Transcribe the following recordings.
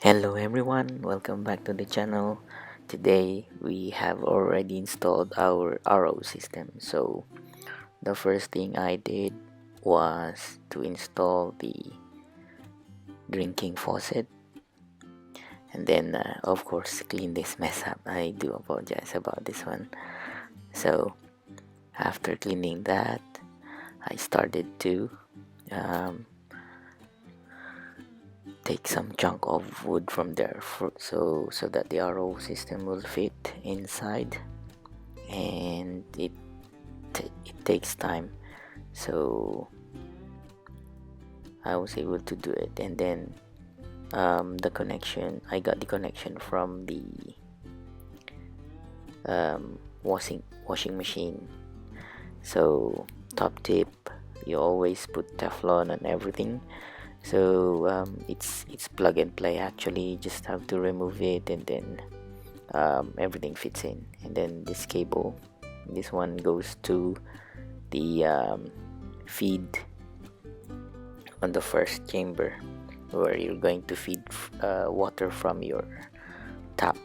Hello everyone, welcome back to the channel. Today we have already installed our RO system. So the first thing I did was to install the drinking faucet, and then of course clean this mess up. I do apologize about this one. So after cleaning that, I started to um, take some chunk of wood from there so that the RO system will fit inside, and it takes time. So I was able to do it, and then the connection, I got the connection from the washing machine. So top tip, you always put Teflon on everything. So it's plug and play. Actually, you just have to remove it, and then everything fits in. And then this cable, this one goes to the feed on the first chamber, where you're going to feed water from your tap.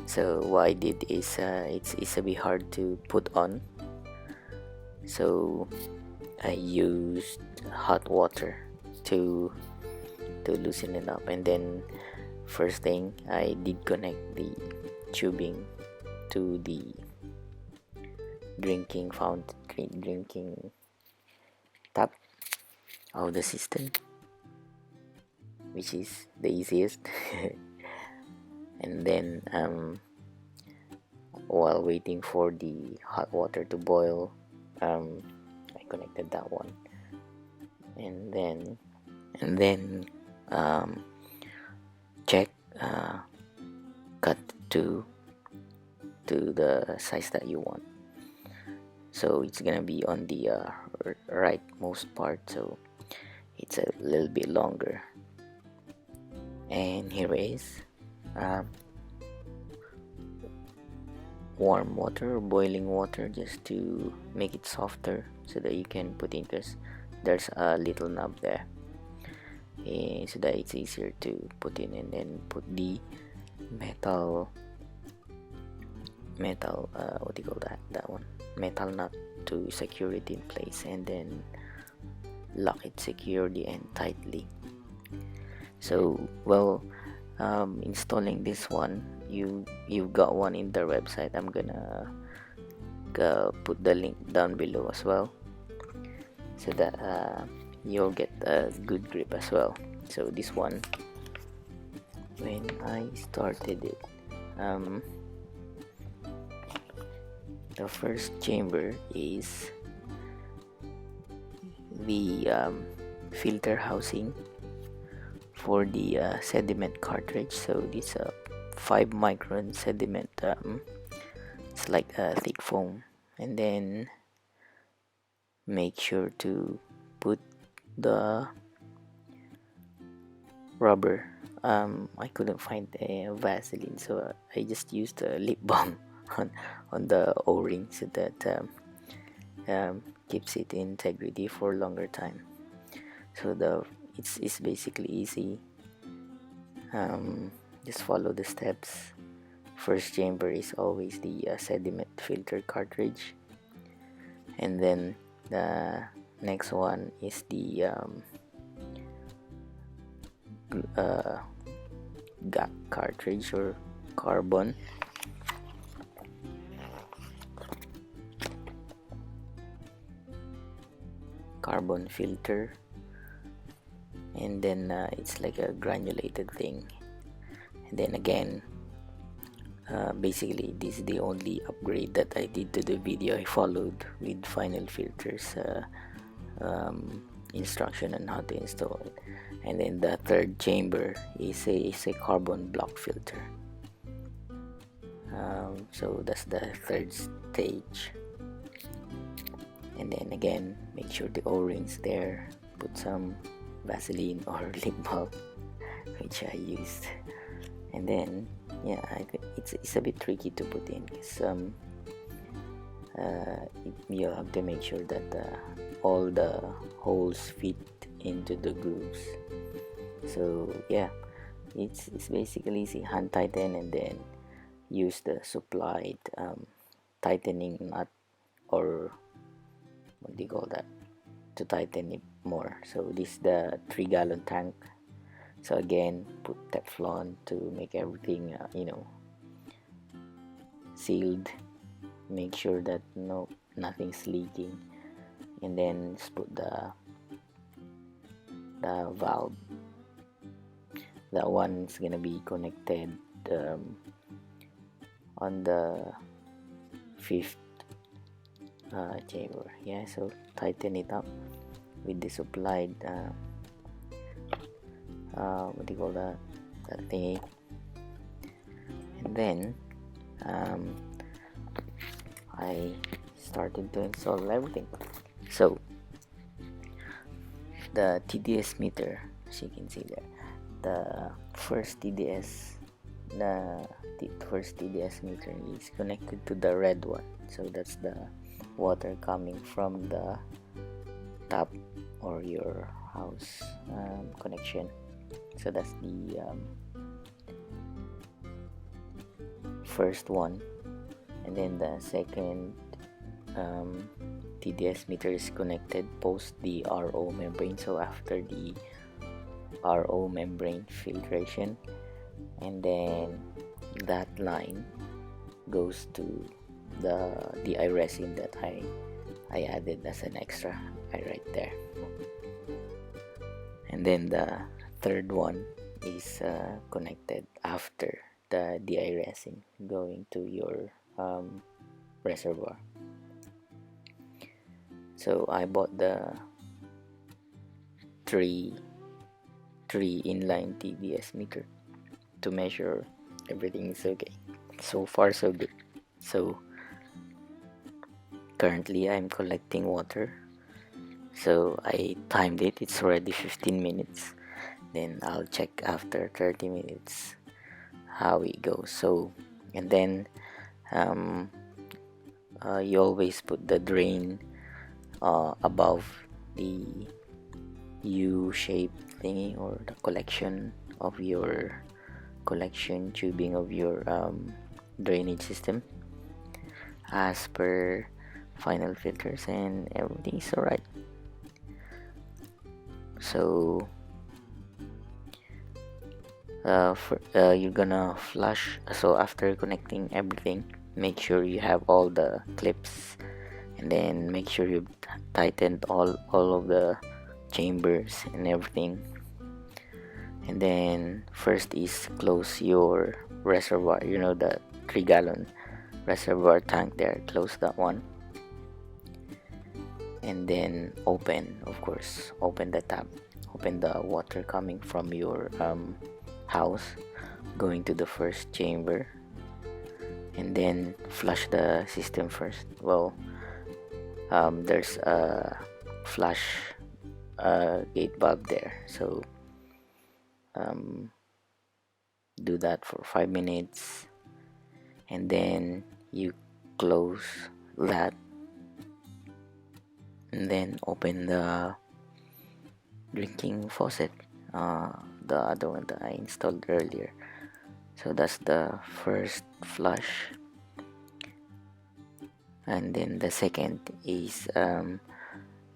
So what I did is it's a bit hard to put on, so I used hot water to loosen it up. And then first thing, I did connect the tubing to the drinking tap of the system, which is the easiest. And then while waiting for the hot water to boil, I connected that one, and then check cut to the size that you want. So it's gonna be on the rightmost part, so it's a little bit longer. And here is warm water or boiling water, just to make it softer so that you can put in, because there's a little knob there, so that it's easier to put in. And then put the metal what do you call that one, metal nut, to secure it in place, and then lock it securely and tightly. So installing this one, you've got one in their website. I'm gonna put the link down below as well, so that you'll get a good grip as well. So this one, when I started it, the first chamber is the filter housing for the sediment cartridge. So this 5 micron sediment, it's like a thick foam. And then make sure to put the rubber. I couldn't find a Vaseline, so I just used a lip balm on the o-ring, so that keeps it in integrity for longer time. So it's basically easy. Just follow the steps. First chamber is always the sediment filter cartridge, and then the next one is the GAC cartridge, or carbon filter. And then it's like a granulated thing. And then again, basically this is the only upgrade that I did to the video I followed with Final Filters instruction on how to install it. And then the third chamber is a carbon block filter. So that's the third stage. And then again, make sure the o-rings there, put some Vaseline or lip balm, which I used. And then yeah, it's a bit tricky to put in, because you have to make sure that all the holes fit into the grooves. So yeah, it's basically easy. Hand tighten and then use the supplied tightening nut, or what do you call that, to tighten it more. So this is the 3-gallon tank. So again, put Teflon to make everything sealed. Make sure that nothing's leaking, and then just put the valve. That one's gonna be connected on the 5th chamber. Yeah, so tighten it up with the supplied what do you call that thingy, and then I started to install everything. So the TDS meter, as you can see there, the first TDS meter is connected to the red one. So that's the water coming from the tap or your house connection. So that's the first one, and then the second TDS meter is connected post the RO membrane. So after the RO membrane filtration, and then that line goes to the DI resin that I added as an extra right there. And then the third one is connected after the DI resin going to your reservoir. So I bought the three inline TDS meter to measure everything is okay. So far so good. So currently I'm collecting water, so I timed it. It's already 15 minutes. Then I'll check after 30 minutes how it goes. So, and then you always put the drain above the U-shaped thingy, or the collection tubing of your drainage system, as per final filters, and everything's alright. So you're gonna flush. So after connecting everything, make sure you have all the clips, and then make sure you've tightened all of the chambers and everything. And then first is close your reservoir, the 3-gallon reservoir tank there. Close that one, and then open the tap, open the water coming from your house going to the first chamber, and then flush the system first. Well, there's a flush gate valve there, so do that for 5 minutes, and then you close that, and then open the drinking faucet, the other one that I installed earlier. So that's the first flush, and then the second is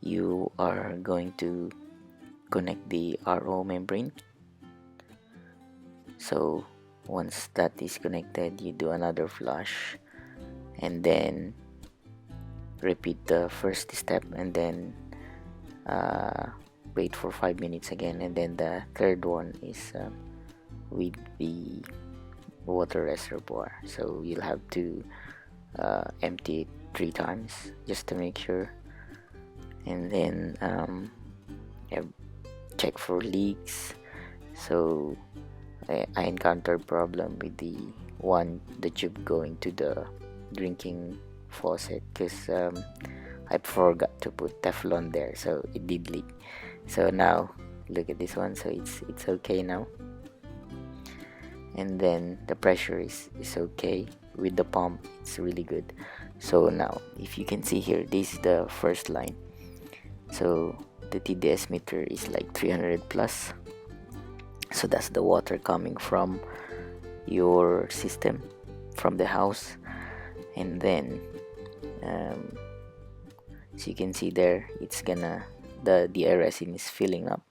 you are going to connect the RO membrane. So once that is connected, you do another flush, and then repeat the first step, and then wait for 5 minutes again. And then the third one is with the water reservoir, so you'll have to empty it 3 times just to make sure, and then check for leaks. So I encountered problem with the tube going to the drinking faucet, because I forgot to put Teflon there, so it did leak. So now look at this one, so it's okay now, and then the pressure is okay with the pump. It's really good. So now if you can see here, this is the first line. So the TDS meter is like 300 plus, So that's the water coming from your system, from the house. And then um, as you can see there, it's gonna the resin is filling up,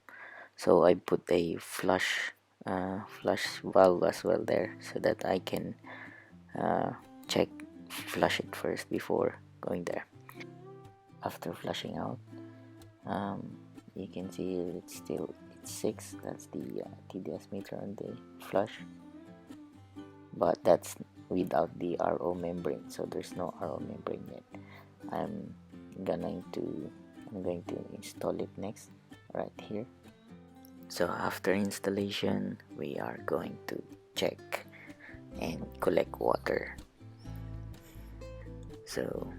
so I put a flush valve as well there, so that I can uh, check flush it first before going there. After flushing out, um, you can see it's 6. That's the TDS meter on the flush, but that's without the RO membrane, so there's no RO membrane yet. I'm going to I'm going to install it next, right here. So after installation, we are going to check and collect water. So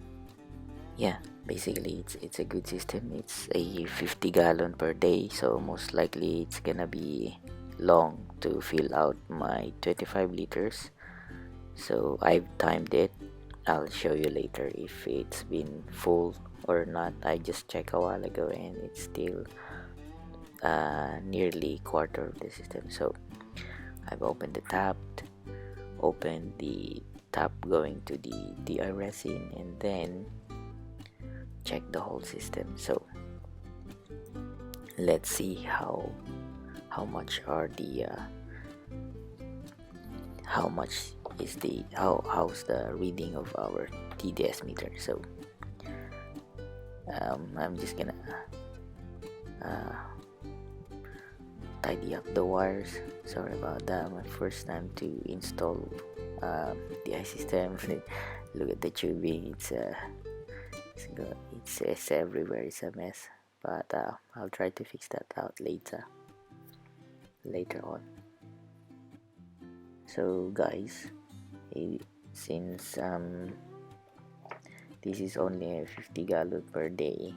yeah, basically it's a good system. It's a 50 gallon per day, so most likely it's gonna be long to fill out my 25 liters. So I've timed it. I'll show you later if it's been full or not. I just checked a while ago and it's still nearly quarter of the system. So I've opened the tap, opened the tap going to the DI resin, and then check the whole system. So let's see how much are the how much is the how's the reading of our TDS meter. So I'm just gonna tidy up the wires. Sorry about that, my first time to install the eye system. Look at the tubing, it's everywhere, it's a mess, but I'll try to fix that out later on. So guys, since this is only a 50 gallon per day,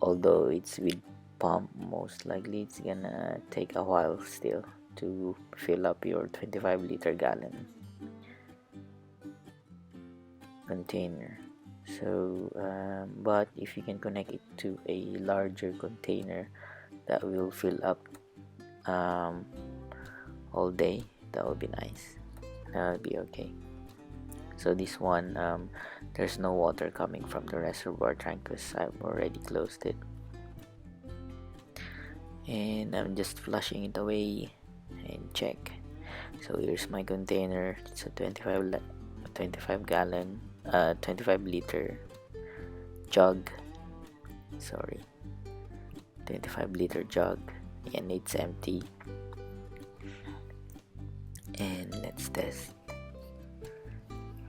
although it's with pump, most likely it's gonna take a while still to fill up your 25 liter gallon container. So but if you can connect it to a larger container that will fill up all day, that would be nice. That would be okay. So this one, there's no water coming from the reservoir tank because I've already closed it, and I'm just flushing it away and check. So here's my container. It's a 25 gallon 25 liter jug, sorry, 25 liter jug, and it's empty. And let's test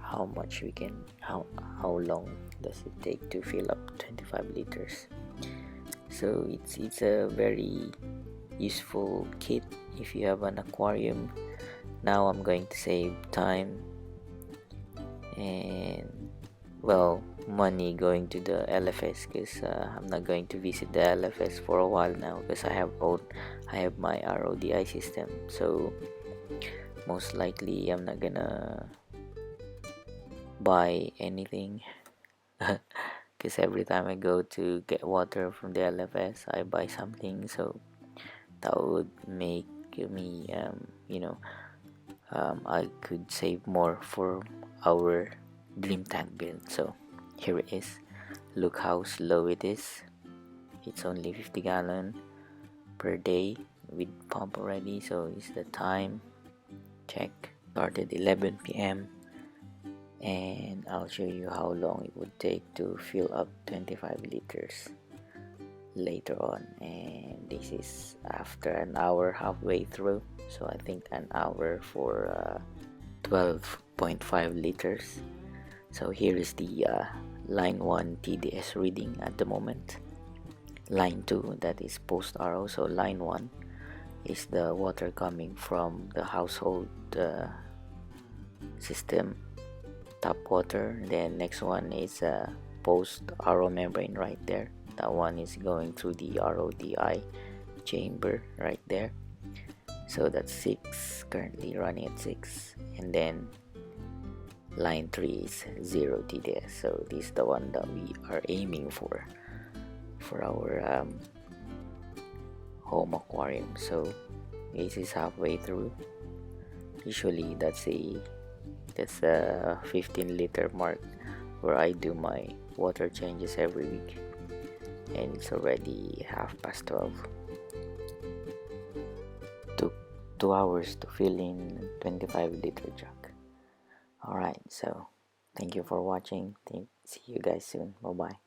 how much we can, how long does it take to fill up 25 liters. So it's a very useful kit if you have an aquarium. Now I'm going to save time and, well, money going to the LFS, because I'm not going to visit the LFS for a while now, because I have my RODI system. So most likely I'm not gonna buy anything because every time I go to get water from the LFS, I buy something. So that would make me I could save more for our dream tank build. So here it is. Look how slow it is. It's only 50 gallon per day with pump already. So it's the time. Check. Started 11 p.m. and I'll show you how long it would take to fill up 25 liters later on. And this is after an hour halfway through, so I think an hour for 12.5 liters. So here is the line 1 TDS reading at the moment. Line 2, that is post RO. So line 1 is the water coming from the household system, tap water. Then next one is post RO membrane right there. That one is going through the RODI chamber right there. So that's 6, currently running at 6. And then line 3 is 0 TDS. So this is the one that we are aiming for our home aquarium. So AC is halfway through. Usually that's a 15-liter mark where I do my water changes every week, and it's already 12:30. Took 2 hours to fill in 25-liter jug. Alright, so thank you for watching. See you guys soon. Bye bye.